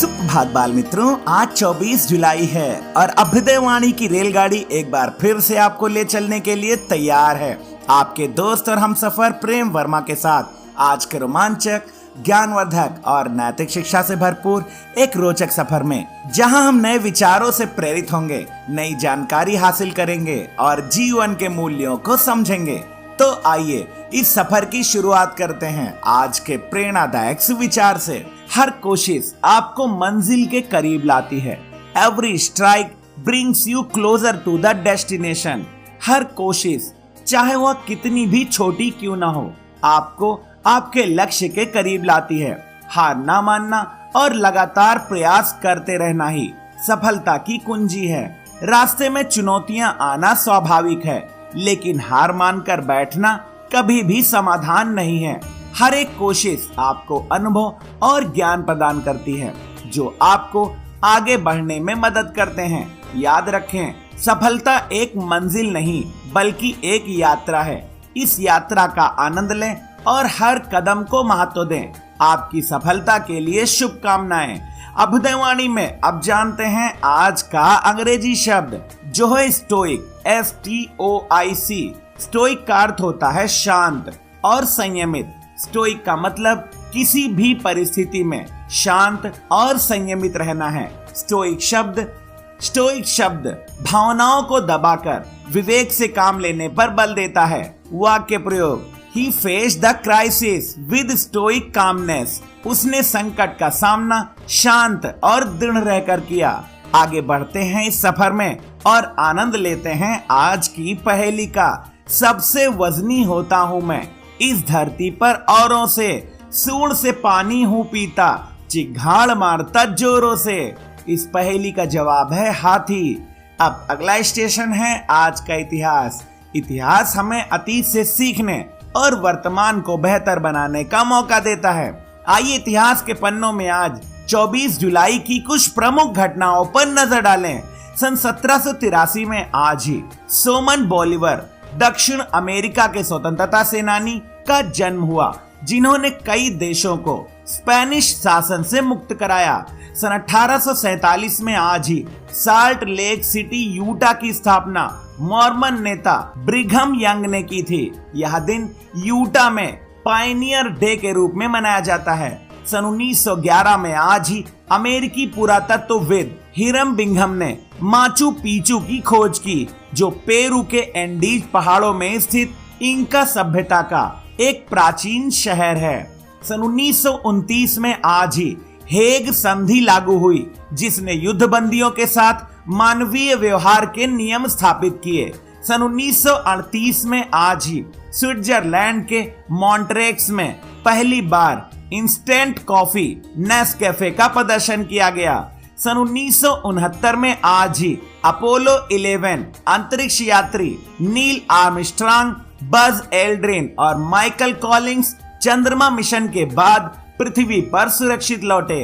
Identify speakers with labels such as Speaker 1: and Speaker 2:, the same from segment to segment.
Speaker 1: सुप्रभात बाल मित्रों, आज 24 जुलाई है और अभ्युदयवाणी की रेलगाड़ी एक बार फिर से आपको ले चलने के लिए तैयार है। आपके दोस्त और हमसफर प्रेम वर्मा के साथ आज के रोमांचक, ज्ञानवर्धक और नैतिक शिक्षा से भरपूर एक रोचक सफर में, जहां हम नए विचारों से प्रेरित होंगे, नई जानकारी हासिल करेंगे और जीवन के मूल्यों को समझेंगे। तो आइए इस सफर की शुरुआत करते हैं आज के प्रेरणादायक विचार से। हर कोशिश आपको मंजिल के करीब लाती है। Every strike brings you closer to the destination. हर कोशिश, चाहे वह कितनी भी छोटी क्यों ना हो, आपको आपके लक्ष्य के करीब लाती है। हार ना मानना और लगातार प्रयास करते रहना ही सफलता की कुंजी है। रास्ते में चुनौतियां आना स्वाभाविक है, लेकिन हार मानकर बैठना कभी भी समाधान नहीं है। हर एक कोशिश आपको अनुभव और ज्ञान प्रदान करती है, जो आपको आगे बढ़ने में मदद करते हैं। याद रखें, सफलता एक मंजिल नहीं बल्कि एक यात्रा है। इस यात्रा का आनंद लें और हर कदम को महत्व दें। आपकी सफलता के लिए शुभकामनाएं। अभ्युदयवाणी में अब जानते हैं आज का अंग्रेजी शब्द, जो है स्टोइक, STOIC। स्टोइक का अर्थ होता है शांत और संयमित। स्टोइक का मतलब किसी भी परिस्थिति में शांत और संयमित रहना है। स्टोइक शब्द भावनाओं को दबाकर विवेक से काम लेने पर बल देता है। वाक्य प्रयोग, He faced the crisis with stoic calmness। उसने संकट का सामना शांत और दृढ़ रहकर किया। आगे बढ़ते हैं इस सफर में और आनंद लेते हैं आज की पहेली का। सबसे वजनी होता हूँ मैं इस धरती पर औरों से, सूंड से पानी हूँ पीता, चिघाड़ मारता जोरों से। इस पहेली का जवाब है हाथी। अब अगला स्टेशन है आज का इतिहास। इतिहास हमें अतीत से सीखने और वर्तमान को बेहतर बनाने का मौका देता है। आइए इतिहास के पन्नों में आज 24 जुलाई की कुछ प्रमुख घटनाओं पर नजर डालें। सन 1783 में आज ही सोमन बोलिवर, दक्षिण अमेरिका के स्वतंत्रता सेनानी का जन्म हुआ, जिन्होंने कई देशों को स्पेनिश शासन से मुक्त कराया। सन 1847 में आज ही साल्ट लेक सिटी, यूटा की स्थापना मॉर्मन नेता ब्रिघम यंग ने की थी। यह दिन यूटा में पायनियर डे के रूप में मनाया जाता है। सन 1911 में आज ही अमेरिकी पुरातत्वविद हिरम बिंघम ने माचू पिचू की खोज की, जो पेरू के एंडीज पहाड़ों में स्थित इंका सभ्यता का एक प्राचीन शहर है। सन 1929 में आज ही हेग संधि लागू हुई, जिसने युद्धबंदियों के साथ मानवीय व्यवहार के नियम स्थापित किए। सन 1938 में आज ही स्विट्जरलैंड के मॉन्ट्रेक्स में पहली बार इंस्टेंट कॉफी नेस्कैफे का प्रदर्शन किया गया। सन 1969 में आज ही अपोलो 11 अंतरिक्ष यात्री नील आर्मस्ट्रांग, बज एल्ड्रिन और माइकल कॉलिंस चंद्रमा मिशन के बाद पृथ्वी पर सुरक्षित लौटे।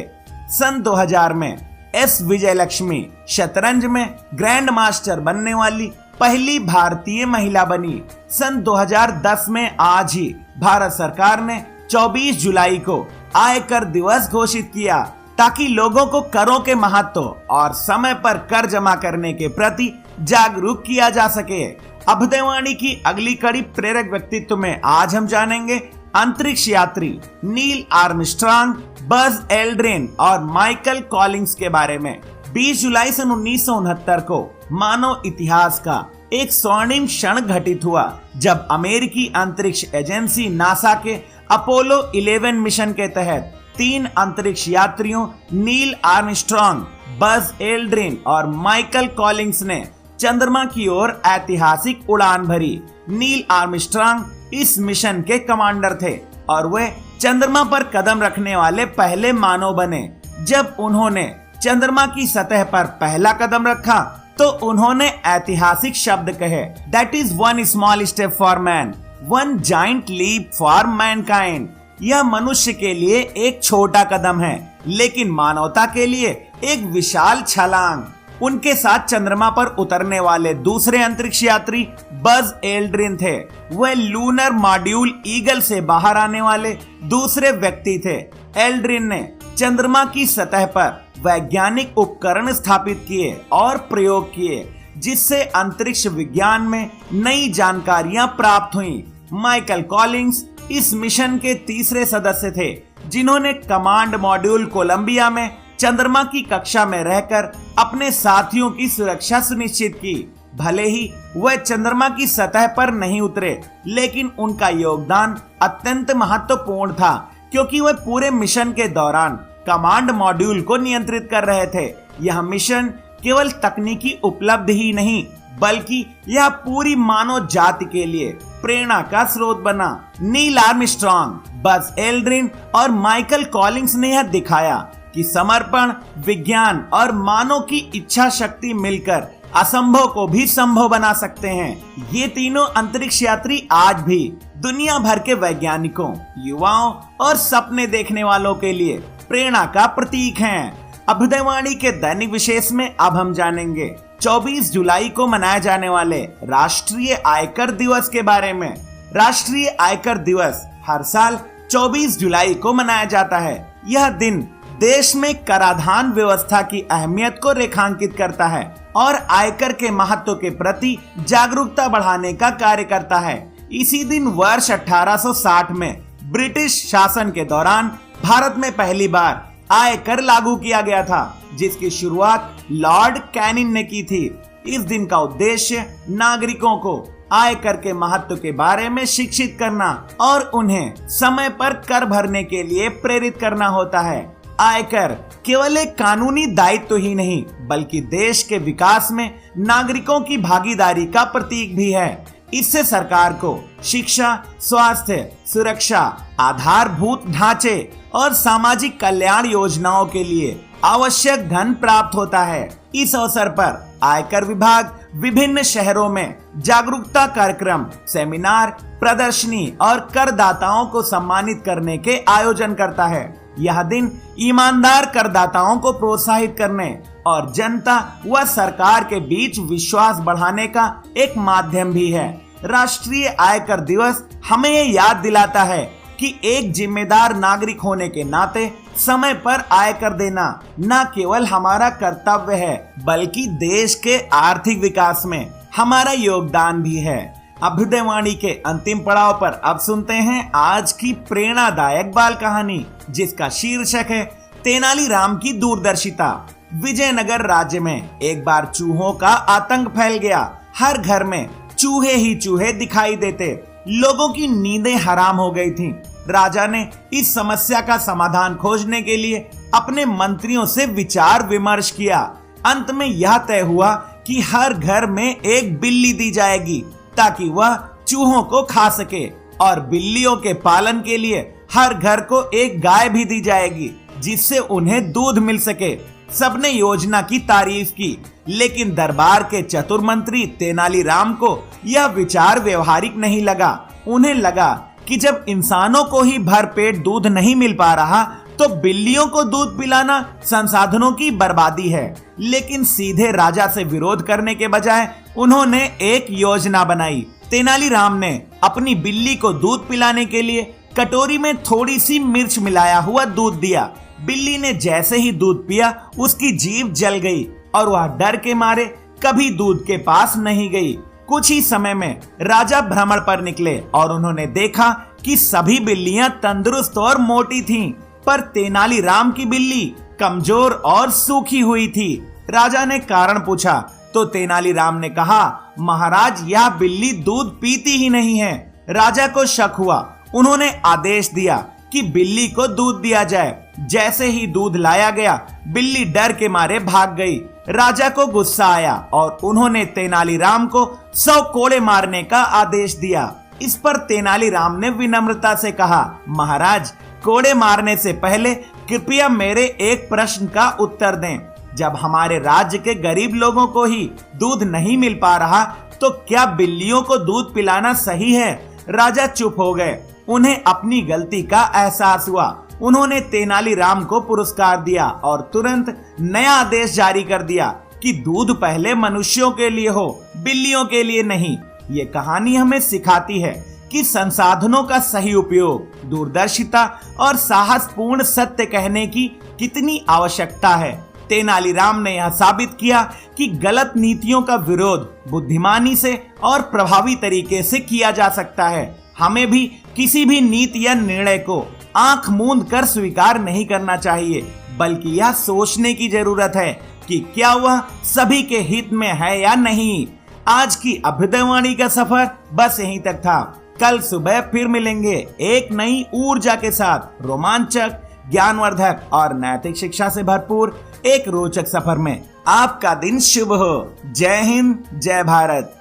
Speaker 1: सन 2000 में एस विजयलक्ष्मी शतरंज में ग्रैंड मास्टर बनने वाली पहली भारतीय महिला बनी। सन 2010 में आज ही भारत सरकार ने 24 जुलाई को आयकर दिवस घोषित किया, ताकि लोगों को करों के महत्व और समय पर कर जमा करने के प्रति जागरूक किया जा सके। अभ्युदयवाणी की अगली कड़ी प्रेरक व्यक्तित्व में आज हम जानेंगे अंतरिक्ष यात्री नील आर्मस्ट्रांग, बज एल्ड्रिन और माइकल कॉलिंस के बारे में। 20 जुलाई सन 1969 को मानव इतिहास का एक स्वर्णिम क्षण घटित हुआ, जब अमेरिकी अंतरिक्ष एजेंसी नासा के अपोलो 11 मिशन के तहत 3 अंतरिक्ष यात्रियों नील आर्मस्ट्रांग, बज एल्ड्रिन और माइकल कॉलिंस ने चंद्रमा की ओर ऐतिहासिक उड़ान भरी। नील आर्मस्ट्रांग इस मिशन के कमांडर थे और वे चंद्रमा पर कदम रखने वाले पहले मानव बने। जब उन्होंने चंद्रमा की सतह पर पहला कदम रखा, तो उन्होंने ऐतिहासिक शब्द कहे, that is one small step for man, one giant leap for mankind. यह मनुष्य के लिए एक छोटा कदम है, लेकिन मानवता के लिए एक विशाल छलांग। उनके साथ चंद्रमा पर उतरने वाले दूसरे अंतरिक्ष यात्री बज एल्ड्रिन थे। वह लूनर मॉड्यूल ईगल से बाहर आने वाले दूसरे व्यक्ति थे। एल्ड्रिन ने चंद्रमा की सतह पर वैज्ञानिक उपकरण स्थापित किए और प्रयोग किए, जिससे अंतरिक्ष विज्ञान में नई जानकारियां प्राप्त हुई। माइकल कॉलिंस इस मिशन के तीसरे सदस्य थे, जिन्होंने कमांड मॉड्यूल कोलंबिया में चंद्रमा की कक्षा में रहकर अपने साथियों की सुरक्षा सुनिश्चित की। भले ही वह चंद्रमा की सतह पर नहीं उतरे, लेकिन उनका योगदान अत्यंत महत्वपूर्ण था, क्योंकि वह पूरे मिशन के दौरान कमांड मॉड्यूल को नियंत्रित कर रहे थे। यह मिशन केवल तकनीकी उपलब्धि ही नहीं, बल्कि यह पूरी मानव जाति के लिए प्रेरणा का स्रोत बना। नील आर्मस्ट्रॉन्ग, बज एल्ड्रिन और माइकल कॉलिंस ने यह दिखाया कि समर्पण, विज्ञान और मानव की इच्छा शक्ति मिलकर असंभव को भी संभव बना सकते हैं। ये तीनों अंतरिक्ष यात्री आज भी दुनिया भर के वैज्ञानिकों, युवाओं और सपने देखने वालों के लिए प्रेरणा का प्रतीक हैं। अभ्युदयवाणी के दैनिक विशेष में अब हम जानेंगे 24 जुलाई को मनाए जाने वाले राष्ट्रीय आयकर दिवस के बारे में। राष्ट्रीय आयकर दिवस हर साल 24 जुलाई को मनाया जाता है। यह दिन देश में कराधान व्यवस्था की अहमियत को रेखांकित करता है और आयकर के महत्व के प्रति जागरूकता बढ़ाने का कार्य करता है। इसी दिन वर्ष 1860 में ब्रिटिश शासन के दौरान भारत में पहली बार आयकर लागू किया गया था, जिसकी शुरुआत लॉर्ड कैनिंग ने की थी। इस दिन का उद्देश्य नागरिकों को आयकर के महत्व के बारे में शिक्षित करना और उन्हें समय पर कर भरने के लिए प्रेरित करना होता है। आयकर केवल एक कानूनी दायित्व ही नहीं, बल्कि देश के विकास में नागरिकों की भागीदारी का प्रतीक भी है। इससे सरकार को शिक्षा, स्वास्थ्य, सुरक्षा, आधारभूत ढांचे और सामाजिक कल्याण योजनाओं के लिए आवश्यक धन प्राप्त होता है। इस अवसर पर आयकर विभाग विभिन्न शहरों में जागरूकता कार्यक्रम, सेमिनार, प्रदर्शनी और करदाताओं को सम्मानित करने के आयोजन करता है। यह दिन ईमानदार करदाताओं को प्रोत्साहित करने और जनता व सरकार के बीच विश्वास बढ़ाने का एक माध्यम भी है। राष्ट्रीय आयकर दिवस हमें ये याद दिलाता है कि एक जिम्मेदार नागरिक होने के नाते समय पर आयकर देना न केवल हमारा कर्तव्य है, बल्कि देश के आर्थिक विकास में हमारा योगदान भी है। अभ्युदयवाणी के अंतिम पड़ाव पर अब सुनते हैं आज की प्रेरणादायक बाल कहानी, जिसका शीर्षक है तेनालीराम की दूरदर्शिता। विजयनगर राज्य में एक बार चूहों का आतंक फैल गया। हर घर में चूहे ही चूहे दिखाई देते। लोगों की नींदें हराम हो गई थीं। राजा ने इस समस्या का समाधान खोजने के लिए अपने मंत्रियों से विचार विमर्श किया। अंत में यह तय हुआ कि हर घर में एक बिल्ली दी जाएगी, ताकि वह चूहों को खा सके, और बिल्लियों के पालन के लिए हर घर को एक गाय भी दी जाएगी, जिससे उन्हें दूध मिल सके। सबने योजना की तारीफ की, लेकिन दरबार के चतुर मंत्री तेनालीराम को यह विचार व्यवहारिक नहीं लगा। उन्हें लगा कि जब इंसानों को ही भरपेट दूध नहीं मिल पा रहा, तो बिल्लियों को दूध पिलाना संसाधनों की बर्बादी है। लेकिन सीधे राजा से विरोध करने के बजाय उन्होंने एक योजना बनाई। तेनालीराम ने अपनी बिल्ली को दूध पिलाने के लिए कटोरी में थोड़ी सी मिर्च मिलाया हुआ दूध दिया। बिल्ली ने जैसे ही दूध पिया, उसकी जीभ जल गई और वह डर के मारे कभी दूध के पास नहीं गई। कुछ ही समय में राजा भ्रमण पर निकले और उन्होंने देखा कि सभी बिल्लियां तंदुरुस्त और मोटी थीं, पर तेनालीराम की बिल्ली कमजोर और सूखी हुई थी। राजा ने कारण पूछा तो तेनालीराम ने कहा, महाराज, यह बिल्ली दूध पीती ही नहीं है। राजा को शक हुआ। उन्होंने आदेश दिया कि बिल्ली को दूध दिया जाए। जैसे ही दूध लाया गया, बिल्ली डर के मारे भाग गई। राजा को गुस्सा आया और उन्होंने तेनालीराम को 100 कोड़े मारने का आदेश दिया। इस पर तेनालीराम ने विनम्रता से कहा, महाराज, कोड़े मारने से पहले कृपया मेरे एक प्रश्न का उत्तर दें। जब हमारे राज्य के गरीब लोगों को ही दूध नहीं मिल पा रहा, तो क्या बिल्लियों को दूध पिलाना सही है? राजा चुप हो गए। उन्हें अपनी गलती का एहसास हुआ। उन्होंने तेनालीराम को पुरस्कार दिया और तुरंत नया आदेश जारी कर दिया कि दूध पहले मनुष्यों के लिए हो, बिल्लियों के लिए नहीं। ये कहानी हमें सिखाती है कि संसाधनों का सही उपयोग, दूरदर्शिता और साहसपूर्ण सत्य कहने की कितनी आवश्यकता है। तेनालीराम ने यह साबित किया कि गलत नीतियों का विरोध बुद्धिमानी से और प्रभावी तरीके से किया जा सकता है। हमें भी किसी भी नीति या निर्णय को आंख मूंद कर स्वीकार नहीं करना चाहिए, बल्कि यह सोचने की जरूरत है कि क्या वह सभी के हित में है या नहीं। आज की अभ्युदयवाणी का सफर बस यहीं तक था। कल सुबह फिर मिलेंगे एक नई ऊर्जा के साथ, रोमांचक, ज्ञानवर्धक और नैतिक शिक्षा से भरपूर एक रोचक सफर में। आपका दिन शुभ हो। जय हिंद, जय भारत।